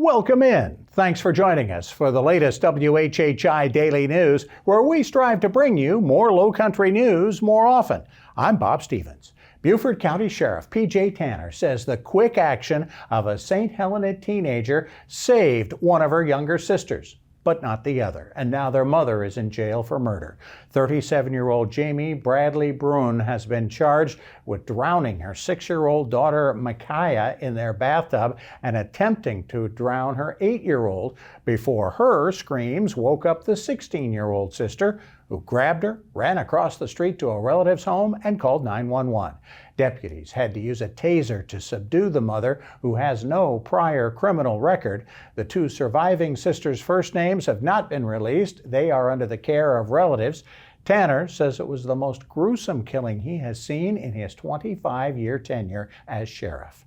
Welcome in. Thanks for joining us for the latest WHHI Daily News, where we strive to bring you more Lowcountry news more often. I'm Bob Stevens. Beaufort County Sheriff P.J. Tanner says the quick action of a St. Helena teenager saved one of her younger sisters, but not the other, and now their mother is in jail for murder. 37-year-old Jamie Bradley Brune has been charged with drowning her 6-year-old daughter Micaiah in their bathtub and attempting to drown her 8-year-old before her screams woke up the 16-year-old sister, who grabbed her, ran across the street to a relative's home, and called 911. Deputies had to use a taser to subdue the mother, who has no prior criminal record. The two surviving sisters' first names have not been released. They are under the care of relatives. Tanner says it was the most gruesome killing he has seen in his 25-year tenure as sheriff.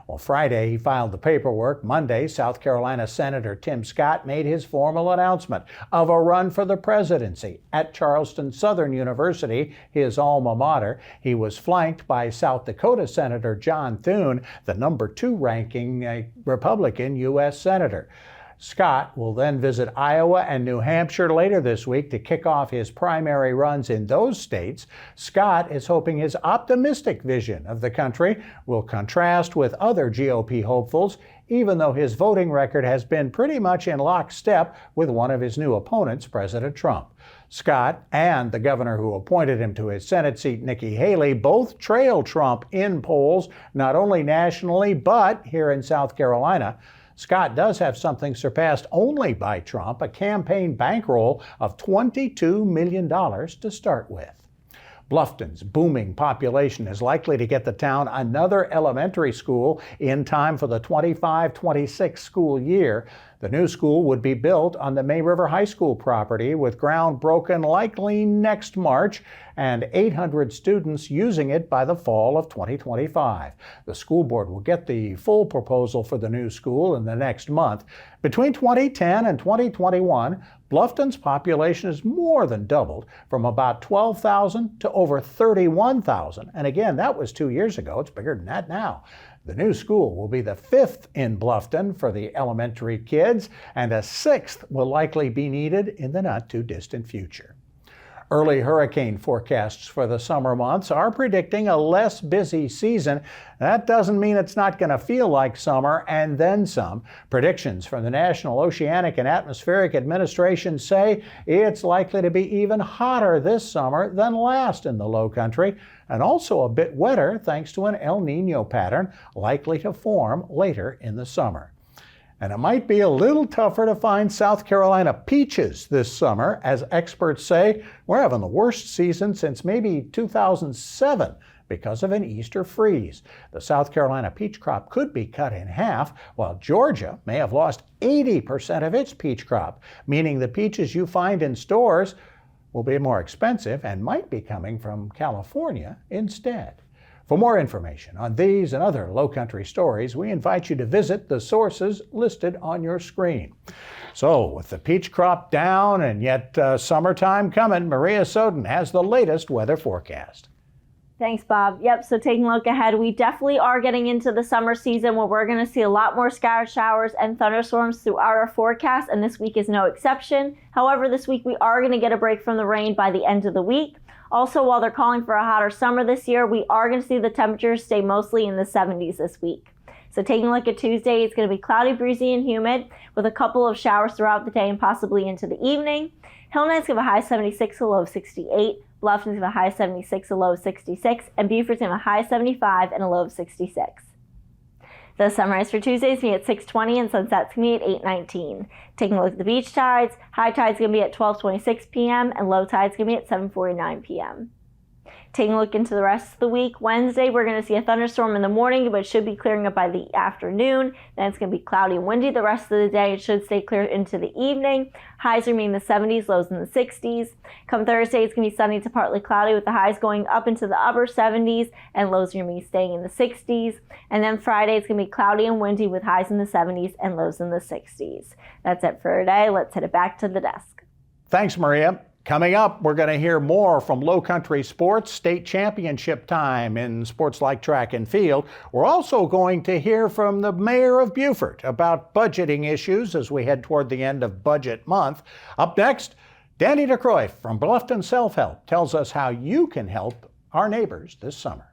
Well, Friday, he filed the paperwork. Monday, South Carolina Senator Tim Scott made his formal announcement of a run for the presidency at Charleston Southern University, his alma mater. He was flanked by South Dakota Senator John Thune, the number 2 ranking Republican U.S. Senator. Scott will then visit Iowa and New Hampshire later this week to kick off his primary runs in those states. Scott is hoping his optimistic vision of the country will contrast with other GOP hopefuls, even though his voting record has been pretty much in lockstep with one of his new opponents, President Trump. Scott and the governor who appointed him to his Senate seat, Nikki Haley, both trail Trump in polls, not only nationally, but here in South Carolina. Scott does have something surpassed only by Trump, a campaign bankroll of $22 million to start with. Bluffton's booming population is likely to get the town another elementary school in time for the 25-26 school year. The new school would be built on the May River High School property, with ground broken likely next March and 800 students using it by the fall of 2025. The school board will get the full proposal for the new school in the next month. Between 2010 and 2021, Bluffton's population has more than doubled, from about 12,000 to over 31,000. And again, that was 2 years ago. It's bigger than that now. The new school will be the 5th in Bluffton for the elementary kids, and a 6th will likely be needed in the not-too-distant future. Early hurricane forecasts for the summer months are predicting a less busy season. That doesn't mean it's not going to feel like summer and then some. Predictions from the National Oceanic and Atmospheric Administration say it's likely to be even hotter this summer than last in the Lowcountry, and also a bit wetter thanks to an El Nino pattern likely to form later in the summer. And it might be a little tougher to find South Carolina peaches this summer, as experts say we're having the worst season since maybe 2007 because of an Easter freeze. The South Carolina peach crop could be cut in half, while Georgia may have lost 80% of its peach crop, meaning the peaches you find in stores will be more expensive and might be coming from California instead. For more information on these and other Lowcountry stories, we invite you to visit the sources listed on your screen. So, with the peach crop down and yet summertime coming, Maria Soden has the latest weather forecast. Thanks, Bob. Yep, so taking a look ahead, we definitely are getting into the summer season where we're going to see a lot more scattered showers and thunderstorms throughout our forecast, and this week is no exception. However, this week we are going to get a break from the rain by the end of the week. Also, while they're calling for a hotter summer this year, we are going to see the temperatures stay mostly in the 70s this week. So taking a look at Tuesday, it's going to be cloudy, breezy, and humid with a couple of showers throughout the day and possibly into the evening. Hilton is going to have a high 76, a low 68. Bluffton is going to have a high 76, a low 66. And Beaufort is going to have a high 75 and a low 66. The sunrise for Tuesday is going to be at 6:20 and sunset's going to be at 8:19. Taking a look at the beach tides, high tide's going to be at 12:26 p.m. and low tide's going to be at 7:49 p.m. Taking a look into the rest of the week, Wednesday we're going to see a thunderstorm in the morning, but it should be clearing up by the afternoon. Then it's going to be cloudy and windy the rest of the day. It should stay clear into the evening. Highs remain in the 70s, lows in the 60s. Come Thursday, it's going to be sunny to partly cloudy with the highs going up into the upper 70s and lows going to be staying in the 60s. And then Friday, it's going to be cloudy and windy with highs in the 70s and lows in the 60s. That's it for today. Let's head it back to the desk. Thanks, Maria. Coming up, we're going to hear more from Lowcountry sports, state championship time in sports like track and field. We're also going to hear from the mayor of Beaufort about budgeting issues as we head toward the end of budget month. Up next, Danny DeCroix from Bluffton Self-Help tells us how you can help our neighbors this summer.